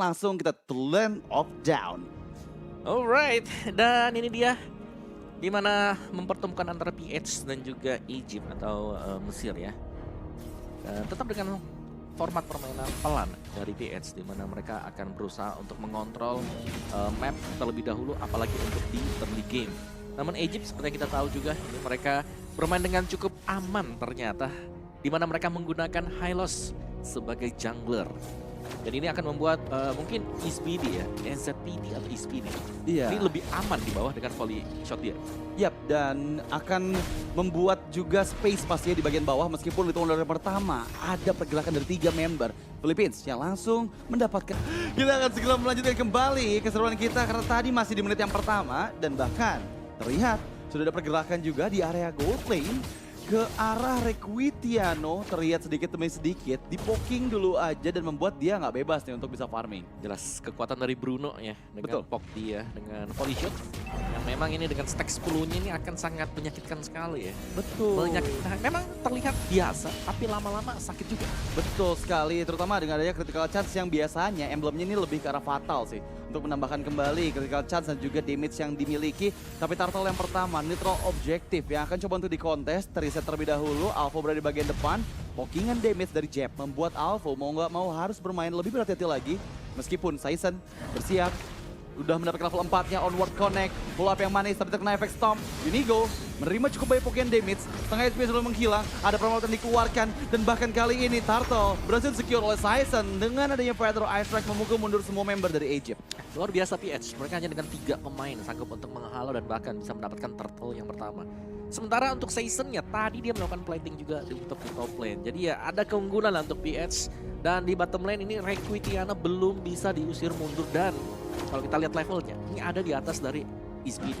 Langsung kita to Land of Down. Alright, dan ini dia dimana mempertemukan antara PH dan juga Egypt atau Mesir ya. Dan tetap dengan format permainan pelan dari PH di mana mereka akan berusaha untuk mengontrol map terlebih dahulu apalagi untuk di early game. Namun Egypt seperti yang kita tahu juga ini mereka bermain dengan cukup aman ternyata di mana mereka menggunakan Hylos sebagai jungler. Dan ini akan membuat mungkin ESPD ya, NZPD atau ESPD. Iya. Ini lebih aman di bawah dengan volley shot dia. Yap, dan akan membuat juga space pastinya di bagian bawah meskipun di dari pertama ada pergerakan dari 3 member Philippines yang langsung mendapatkan. Kita akan segera melanjutkan kembali keseruan kita karena tadi masih di menit yang pertama dan bahkan terlihat sudah ada pergerakan juga di area gold lane ke arah Requitiano, terlihat sedikit demi sedikit di-poking dulu aja dan membuat dia nggak bebas nih untuk bisa farming. Jelas kekuatan dari Bruno ya dengan Betul. poke dia dengan volley shot. Yang memang ini dengan stack 10-nya ini akan sangat menyakitkan sekali ya. Betul. Menyakitkan. Memang terlihat biasa tapi lama-lama sakit juga. Betul sekali, terutama dengan adanya critical chance yang biasanya emblemnya ini lebih ke arah fatal sih. Untuk menambahkan kembali critical chance dan juga damage yang dimiliki. Tapi turtle yang pertama, neutral objektif yang akan coba untuk dikontes, terreset terlebih dahulu. Alpha berada di bagian depan, pokingan damage dari Jeb membuat Alpha mau nggak mau harus bermain lebih berhati-hati lagi. Meskipun Saison bersiap, udah mendapatkan level 4-nya onward connect, pull up yang manis tapi terkena efek stomp. Unigo menerima cukup banyak pokian damage, setengah HP sudah menghilang, ada perawatan dikeluarkan, dan bahkan kali ini Turtle berhasil secure oleh Saison dengan adanya Feather Ice Strike memukul mundur semua member dari Egypt. Luar biasa PH, mereka hanya dengan 3 pemain sanggup untuk menghalau dan bahkan bisa mendapatkan turtle yang pertama. Sementara untuk Saison-nya tadi dia melakukan plating juga untuk di top lane. Jadi ya ada keunggulan lah untuk PH. Dan di bottom lane ini Requitiana belum bisa diusir mundur dan kalau kita lihat levelnya ini ada di atas dari ESPD.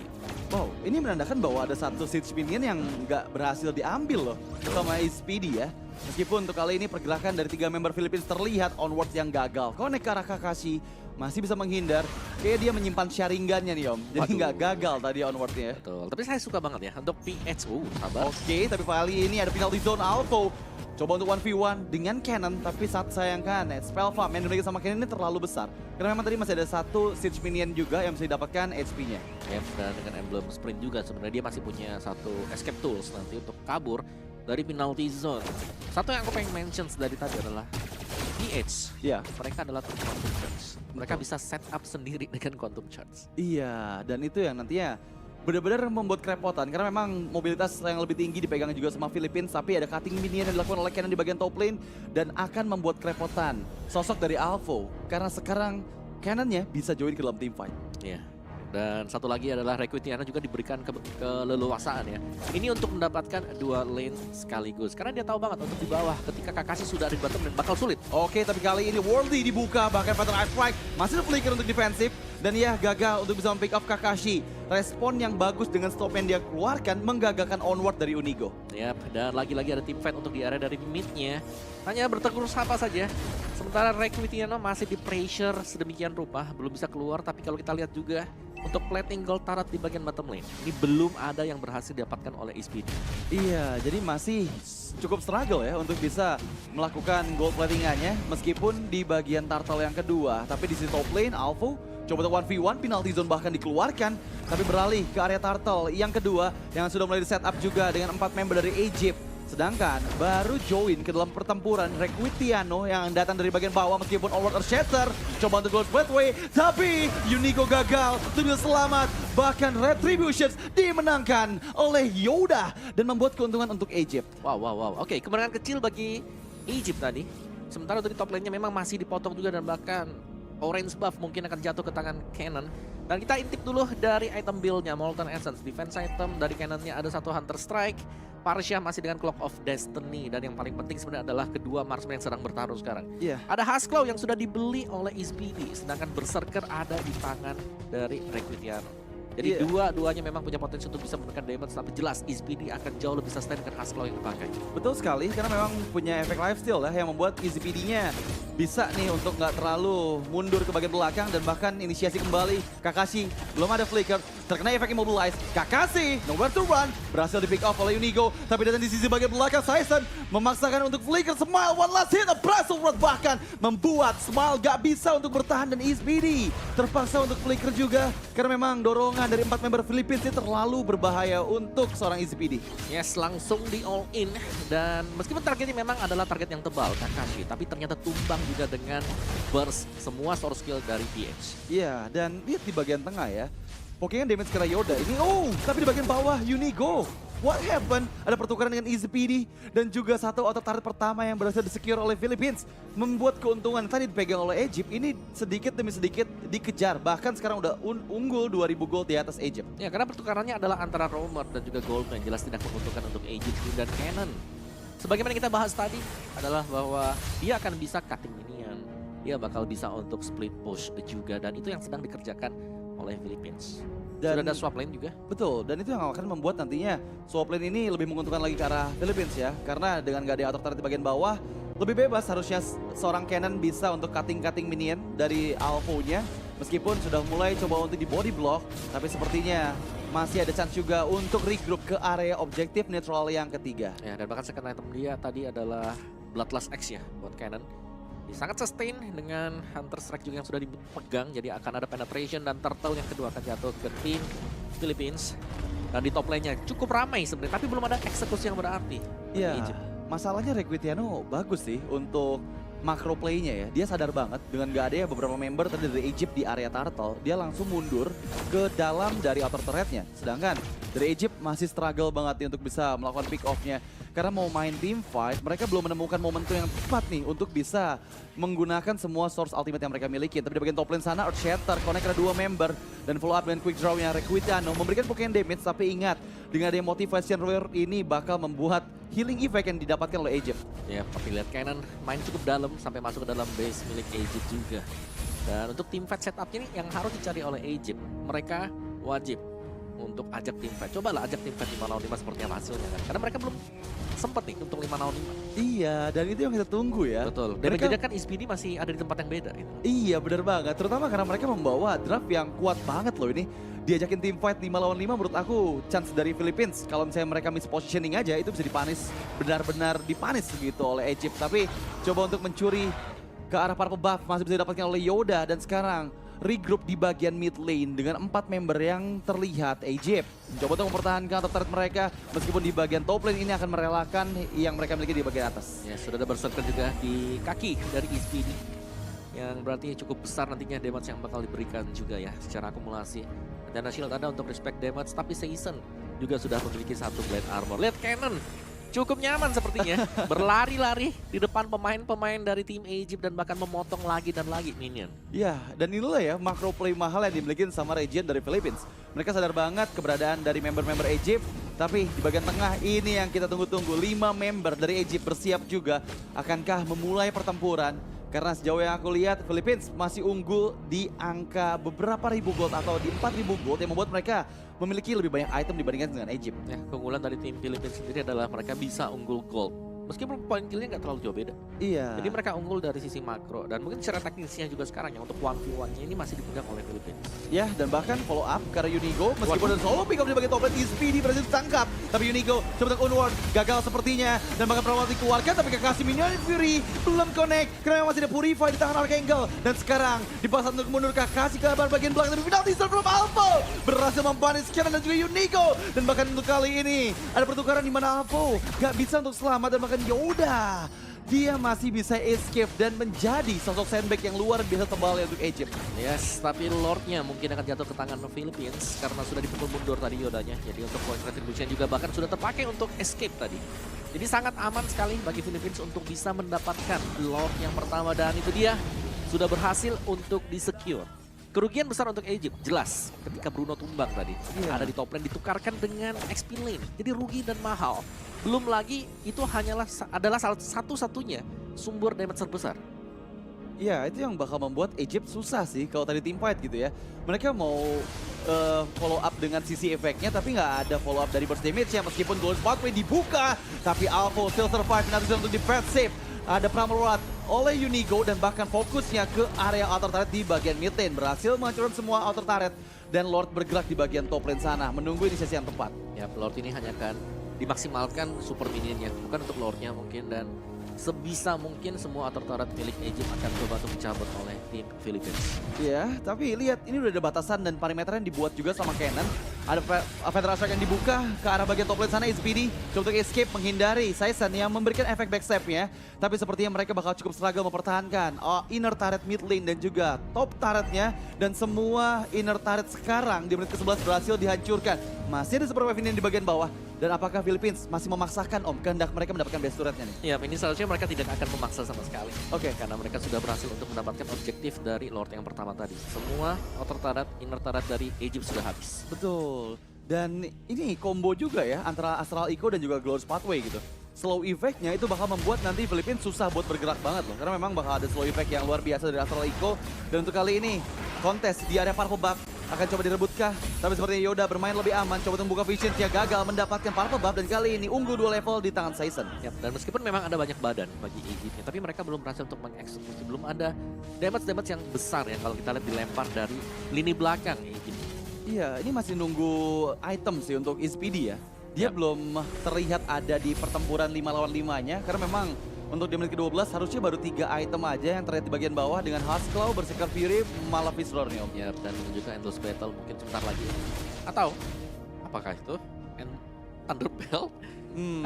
Wow, ini menandakan bahwa ada satu siege minion yang nggak berhasil diambil loh sama ESPD ya. Meskipun untuk kali ini pergerakan dari 3 member Philippines terlihat onwards yang gagal. Connect ke arah Kakashi masih bisa menghindar. Kayak dia menyimpan sharingannya nih Om. Jadi nggak gagal tadi onwardnya. Betul, tapi saya suka banget ya untuk PH. Sabar. Oke, tapi kali ini ada penalty zone Alpha. Coba untuk 1v1 dengan Cannon, tapi saat sayangkan spell farm yang dimiliki sama Cannon ini terlalu besar. Karena memang tadi masih ada satu siege minion juga yang bisa didapatkan HP-nya. Ya, dan dengan emblem sprint juga sebenarnya dia masih punya satu escape tools nanti untuk kabur dari penalty zone. Satu yang aku pengen mention dari tadi adalah PH. Iya. Mereka adalah tim quantum charge. Mereka bisa set up sendiri dengan quantum charge. Iya, dan itu yang nantinya benar-benar membuat kerepotan karena memang mobilitas yang lebih tinggi dipegang juga sama Philippines, tapi ada cutting minion yang dilakukan oleh Cannon di bagian top lane dan akan membuat kerepotan sosok dari Alpha karena sekarang Cannonnya bisa join ke dalam team fight. Iya. Dan satu lagi adalah Requitiana juga diberikan keleluasaan ya. Ini untuk mendapatkan 2 lane sekaligus. Karena dia tahu banget untuk di bawah ketika Kakashi sudah ada di bottom lane bakal sulit. Oke, tapi kali ini Worldy dibuka, bahkan Feather Ice Strike masih flicker untuk defensif. Dan ya gagal untuk bisa pick off Kakashi. Respon yang bagus dengan stop yang dia keluarkan menggagalkan onward dari Unigo. Yap, dan lagi-lagi ada tim fight untuk di area dari mid-nya. Hanya bertegur sapa saja. Sementara Requitiana masih di pressure sedemikian rupa, belum bisa keluar. Tapi kalau kita lihat juga untuk plating gold turret di bagian bottom lane, ini belum ada yang berhasil didapatkan oleh ESPD. Iya, jadi masih cukup struggle ya untuk bisa melakukan gold platingannya meskipun di bagian turtle yang kedua. Tapi di sisi top lane, Alpha coba untuk 1v1, penalty zone bahkan dikeluarkan. Tapi beralih ke area turtle yang kedua yang sudah mulai di setup juga dengan 4 member dari Egypt. Sedangkan baru join ke dalam pertempuran Requitiano yang datang dari bagian bawah meskipun onward Earthshatter. Coba untuk Gold Pathway, tapi Unigo gagal untuk bisa selamat. Bahkan Retributions dimenangkan oleh Yoda dan membuat keuntungan untuk Egypt. Wow. Oke, kemenangan kecil bagi Egypt tadi. Sementara dari top lane-nya memang masih dipotong juga dan bahkan orange buff mungkin akan jatuh ke tangan Cannon. Dan kita intip dulu dari item build-nya, Molten Essence. Defense item dari Cannon-nya ada satu Hunter Strike. Parsha masih dengan Clock of Destiny. Dan yang paling penting sebenarnya adalah kedua marksman yang sedang bertaruh sekarang. Iya. Ada Husklow yang sudah dibeli oleh ESPD. Sedangkan Berserker ada di tangan dari Requitiano. Jadi Iya. dua-duanya memang punya potensi untuk bisa menekan damage, tapi jelas EasyPD akan jauh lebih sustain dengan Husklaw yang dipakai. Betul sekali, karena memang punya efek lifesteal ya yang membuat EasyPD-nya bisa nih untuk nggak terlalu mundur ke bagian belakang dan bahkan inisiasi kembali. Kakashi belum ada flicker, terkena efek immobilize. Kakashi nowhere to run, berhasil di pick off oleh Unigo, tapi datang di sisi bagian belakang Saison memaksakan untuk flicker. Smile one last hit, a Brazil Rod bahkan membuat Smile gak bisa untuk bertahan dan EasyPD terpaksa untuk flicker juga karena memang dorongan dari 4 member Philippines ini terlalu berbahaya untuk seorang EasyPD. Yes, langsung di all in. Dan meskipun targetnya memang adalah target yang tebal, Kakashi, tapi ternyata tumbang juga dengan burst semua source skill dari PH. Iya, dan lihat di bagian tengah ya. Pokoknya damage ke Yoda ini, tapi di bagian bawah Unigo. What happened? Ada pertukaran dengan EasyPD dan juga satu auto turret pertama yang berhasil di-secure oleh Philippines. Membuat keuntungan tadi dipegang oleh Egypt, ini sedikit demi sedikit dikejar. Bahkan sekarang udah unggul 2000 gold di atas Egypt. Ya, karena pertukarannya adalah antara Roamer dan juga Goldman. Jelas tidak menguntungkan untuk Egypt dan Cannon. Sebagaimana kita bahas tadi adalah bahwa dia akan bisa cutting minion. Dia bakal bisa untuk split push juga, dan itu yang sedang dikerjakan oleh Philippines. Dan Sudah ada swap lane juga. betul, dan itu yang akan membuat nantinya swap lane ini lebih menguntungkan lagi ke arah Philippines ya. Karena dengan gak ada auto turret di bagian bawah, lebih bebas harusnya seorang Cannon bisa untuk cutting-cutting minion dari Alpho-nya. Meskipun sudah mulai coba untuk di body block, tapi sepertinya masih ada chance juga untuk regroup ke area objektif neutral yang ketiga. Ya, dan bahkan second item dia tadi adalah Bloodlust X ya buat Cannon. Sangat sustain dengan Hunter Strike juga yang sudah dipegang, jadi akan ada penetration dan turtle yang kedua akan jatuh ke tim Philippines. Dan di top lane-nya cukup ramai sebenarnya, tapi belum ada eksekusi yang berarti. Iya, Egypt. masalahnya Requitiano bagus sih untuk macro play-nya ya. Dia sadar banget dengan gak ada ya beberapa member tadi dari Egypt di area turtle, dia langsung mundur ke dalam dari outer turret-nya. Sedangkan dari Egypt masih struggle banget nih untuk bisa melakukan pick off-nya. Karena mau main team fight, mereka belum menemukan momentum yang tepat nih untuk bisa menggunakan semua source ultimate yang mereka miliki. Tapi di bagian top lane sana, Earthshatter connect ke dua member dan follow up dengan quick draw-nya Requitiano memberikan Pokemon damage. Tapi ingat, dengan ada motivation reward ini bakal membuat healing effect yang didapatkan oleh Egypt. Ya, tapi lihat Cannon main cukup dalam sampai masuk ke dalam base milik Egypt juga. Dan untuk team fight setup-nya nih yang harus dicari oleh Egypt, mereka wajib untuk ajak tim fight. Cobalah ajak tim fight 5 lawan 5 seperti apa hasilnya kan. Karena mereka belum sempet nih untuk 5 lawan 5. Iya, dan itu yang kita tunggu ya. Betul. Dan Mereka- menjadikan EasyPD masih ada di tempat yang beda gitu. Iya, benar banget. Terutama karena mereka membawa draft yang kuat banget loh ini. Diajakin tim fight 5 lawan 5 menurut aku chance dari Philippines. Kalau misalnya mereka miss positioning aja itu bisa dipanis. Benar-benar dipanis gitu oleh Egypt. Tapi coba untuk mencuri ke arah para pebuff masih bisa didapatkan oleh Yoda. Dan sekarang regroup di bagian mid lane dengan 4 member yang terlihat Egypt. Coba untuk mempertahankan turret mereka meskipun di bagian top lane ini akan merelakan yang mereka miliki di bagian atas. Ya, sudah ada berserker juga di kaki dari EasyPD. Yang berarti cukup besar nantinya damage yang bakal diberikan juga ya secara akumulasi. Dan shield ada untuk respect damage, tapi Season juga sudah memiliki satu blade armor. Lihat Cannon, cukup nyaman sepertinya. Berlari-lari di depan pemain-pemain dari tim Egypt dan bahkan memotong lagi dan lagi minion. Ya, dan inilah ya macro play mahal yang dimiliki sama Region dari Philippines. Mereka sadar banget keberadaan dari member-member Egypt, tapi di bagian tengah ini yang kita tunggu-tunggu. 5 member dari Egypt bersiap juga. Akankah memulai pertempuran? Karena sejauh yang aku lihat, Philippines masih unggul di angka beberapa ribu gold atau di 4.000 gold yang membuat mereka memiliki lebih banyak item dibandingkan dengan Egypt. Ya, keunggulan dari tim Philippines sendiri adalah mereka bisa unggul gold. Meskipun poin killnya nggak terlalu jauh beda. Iya. Jadi mereka unggul dari sisi makro. Dan mungkin secara teknisnya juga sekarang ya untuk 1v1-nya ini masih dipegang oleh Philippines. Ya, dan bahkan follow up karena Unigo meskipun ada solo pick up di bagian top lane, EasyPD berhasil ditangkap. Tapi Unigo coba untuk onward, gagal sepertinya. Dan bahkan perawat dikeluarkan, tapi Kakashi Minion Fury belum connect. Karena masih ada Purify di tangan Archangel. Dan sekarang dipaksa untuk mundur Kakashi ke bagian belakang. Tapi final teaser from Alpha berhasil membanis Cannon dan juga Unigo. Dan bahkan untuk kali ini ada pertukaran di mana Alpha gak bisa untuk selamat dan bahkan Yoda. Dia masih bisa escape dan menjadi sosok sandbag yang luar biasa tebal untuk Egypt. Yes, tapi Lordnya mungkin akan jatuh ke tangan Philippines karena sudah dipukul mundur tadi Yodanya. Jadi untuk point retribution juga bahkan sudah terpakai untuk escape tadi. Jadi sangat aman sekali bagi Philippines untuk bisa mendapatkan Lord yang pertama, dan itu dia sudah berhasil untuk di-secure. Kerugian besar untuk Egypt, jelas ketika Bruno tumbang tadi. Iya. Ada di top lane ditukarkan dengan XP lane, jadi rugi dan mahal. Belum lagi itu adalah satu-satunya sumber damage terbesar. Iya, itu yang bakal membuat Egypt susah sih kalau tadi team fight gitu ya. Mereka mau follow up dengan sisi efeknya, tapi nggak ada follow up dari burst damage-nya. Meskipun Golden Pathway dibuka, tapi Alpha still survive. Nanti untuk defensive. Ada Pramurat oleh Unigo dan bahkan fokusnya ke area outer turret di bagian mid lane. Berhasil menghancurkan semua outer turret dan Lord bergerak di bagian top lane sana. Menunggu inisiasi yang tepat. Ya, Lord ini hanya akan dimaksimalkan super minionnya, bukan untuk Lordnya mungkin. Dan sebisa mungkin semua outer turret milik Egypt akan coba untuk dicabut oleh tim Philippines. Iya, tapi lihat ini udah ada batasan dan parameter yang dibuat juga sama Canon. Ada Federal Strike yang dibuka ke arah bagian top lane sana. SPD coba untuk escape menghindari Saison yang memberikan efek backstep-nya. Tapi sepertinya mereka bakal cukup struggle mempertahankan inner turret mid lane dan juga top turretnya. Dan semua inner turret sekarang di menit ke-11 berhasil dihancurkan. Masih ada super weapon di bagian bawah. Dan apakah Philippines masih memaksakan kehendak mereka mendapatkan best turretnya nih? Ya, ini seharusnya mereka tidak akan memaksa sama sekali. Oke. Karena mereka sudah berhasil untuk mendapatkan objektif dari Lord yang pertama tadi. Semua outer turret, inner turret dari Egypt sudah habis. Betul. Dan ini combo juga ya antara Astral Echo dan juga Glorious Pathway gitu. Slow effect-nya itu bakal membuat nanti Philippines susah buat bergerak banget loh. Karena memang bakal ada slow effect yang luar biasa dari Astral Echo. Dan untuk kali ini, kontes di area Purple Buff akan coba direbutkah? Tapi sepertinya Yoda bermain lebih aman, coba untuk membuka vision-nya, gagal mendapatkan Purple Buff. Dan kali ini unggul 2 level di tangan Saison. Yap, dan meskipun memang ada banyak badan bagi Egypt, tapi mereka belum berhasil untuk mengeksekusi. Belum ada damage-damage yang besar ya kalau kita lihat dilempar dari lini belakang Egypt. Iya, ini masih nunggu item sih untuk SPD ya. Dia Yap. belum terlihat ada di pertempuran 5 lawan 5-nya. Karena memang untuk di menit ke-12 harusnya baru 3 item aja yang terlihat di bagian bawah dengan Husklow, Berserker Fury, Malefice Lorneum. Ya, dan juga Endless Battle mungkin sebentar lagi. Atau, apakah itu Thunderbell?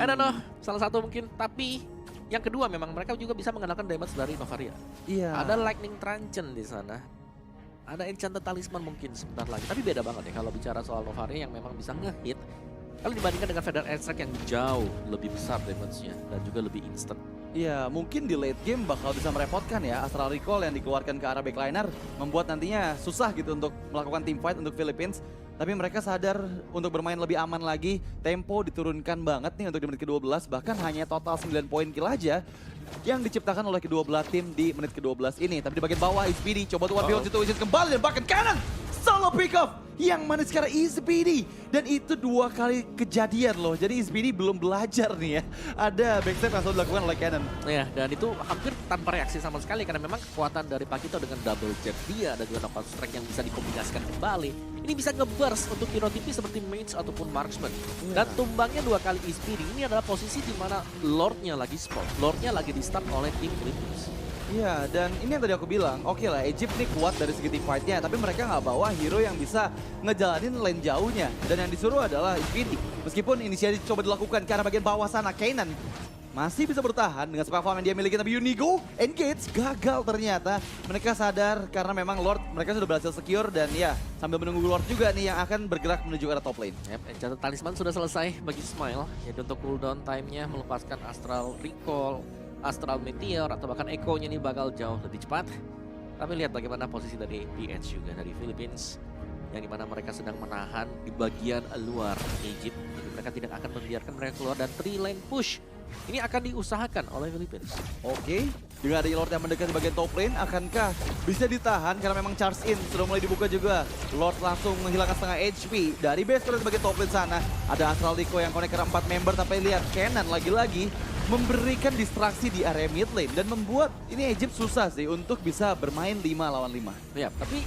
I don't know, salah satu mungkin. Tapi yang kedua memang mereka juga bisa mengandalkan damage dari Novaria. Iya. Ada Lightning Truncheon di sana. Ada Enchanted Talisman mungkin sebentar lagi. Tapi beda banget ya kalau bicara soal Novaria yang memang bisa nge-hit. Kalau dibandingkan dengan Federal Extract yang jauh lebih besar damage-nya dan juga lebih instant. Iya, mungkin di late game bakal bisa merepotkan ya. Astral Recall yang dikeluarkan ke arah backliner membuat nantinya susah gitu untuk melakukan team fight untuk Philippines. Tapi mereka sadar untuk bermain lebih aman lagi. Tempo diturunkan banget nih untuk di menit ke-12. Bahkan hanya total 9 poin kill aja yang diciptakan oleh kedua belah tim di menit ke-12 ini. Tapi di bagian bawah SPD coba tuh 1v1 situation kembali dan bahkan kanan solo pick off yang mana sekarang SPD. Dan itu 2 kali kejadian loh. Jadi SPD belum belajar nih ya. Ada backstep yang selalu dilakukan oleh Canon. Ya, dan itu hampir tanpa reaksi sama sekali karena memang kekuatan dari Pakito dengan double jet dia dan juga knockout strike yang bisa dikombinasikan kembali. Ini bisa nge-burst untuk hero TP seperti Mage ataupun Marksman. Dan tumbangnya 2 kali SPD. Ini adalah posisi di mana Lordnya lagi spawn. Lordnya lagi di-stun oleh tim Philippines. Iya, dan ini yang tadi aku bilang, oke lah Egypt nih kuat dari segi team fight-nya, tapi mereka nggak bawa hero yang bisa ngejalanin lane jauhnya. Dan yang disuruh adalah SPD. Meskipun inisiatif coba dilakukan ke arah bagian bawah sana, Kanan masih bisa bertahan dengan spell farm yang dia miliki, tapi Unigo engage gagal ternyata. Mereka sadar karena memang Lord mereka sudah berhasil secure dan ya sambil menunggu Lord juga nih yang akan bergerak menuju ke arah top lane. Yep, Enchanted Talisman sudah selesai bagi Smile. Jadi untuk cooldown time-nya melepaskan Astral Recall, Astral Meteor atau bahkan Echo-nya ini bakal jauh lebih cepat. Tapi lihat bagaimana posisi dari PH juga dari Philippines yang dimana mereka sedang menahan di bagian luar Egypt. Jadi mereka tidak akan membiarkan mereka keluar dan 3 lane push ini akan diusahakan oleh Philippines. Oke, dengan ada Lord yang mendekat di bagian top lane, akankah bisa ditahan karena memang charge in sudah mulai dibuka juga. Lord langsung menghilangkan setengah HP dari base turret di bagian top lane sana. Ada Astral Rico yang connect ke 4 member, tapi lihat Canon lagi-lagi memberikan distraksi di area mid lane dan membuat ini Egypt susah sih untuk bisa bermain 5 lawan 5. Ya, tapi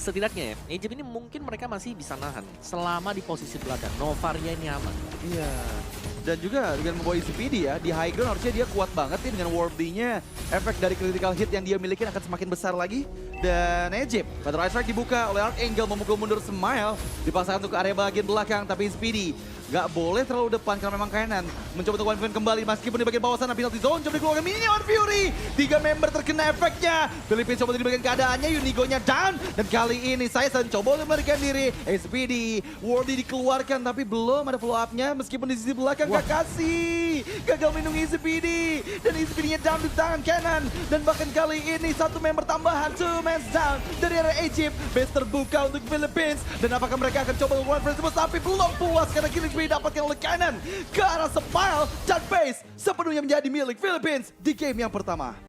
setidaknya ya, Egypt ini mungkin mereka masih bisa nahan selama di posisi belakang. Novaria ini aman. Iya. Dan juga dengan membawa SPD ya, di high ground harusnya dia kuat banget nih dengan warding-nya. Efek dari critical hit yang dia miliki akan semakin besar lagi. Dan Egypt, Federal Strike dibuka oleh Archangel, memukul mundur Smile. Dipaksakan untuk ke area bagian belakang, tapi SPD nggak boleh terlalu depan karena memang Kanan mencoba untuk one kembali meskipun di bagian bawah sana penalty zone coba dikeluarkan Minion Fury. 3 member terkena efeknya. Philippines coba di bagian keadaannya, Unigo-nya down. Dan kali ini Saison coba untuk melarikan diri. SPD, Wardy dikeluarkan tapi belum ada follow up-nya meskipun di sisi belakang Kakashi gagal melindungi SPD. Dan SPD-nya down di tangan Kanan. Dan bahkan kali ini 1 member tambahan, 2 men down dari area Egypt. Base terbuka untuk Philippines. Dan apakah mereka akan coba one versus tapi belum puas karena killing didapatkan oleh Kanan ke arah Smile dan base sepenuhnya menjadi milik Philippines di game yang pertama.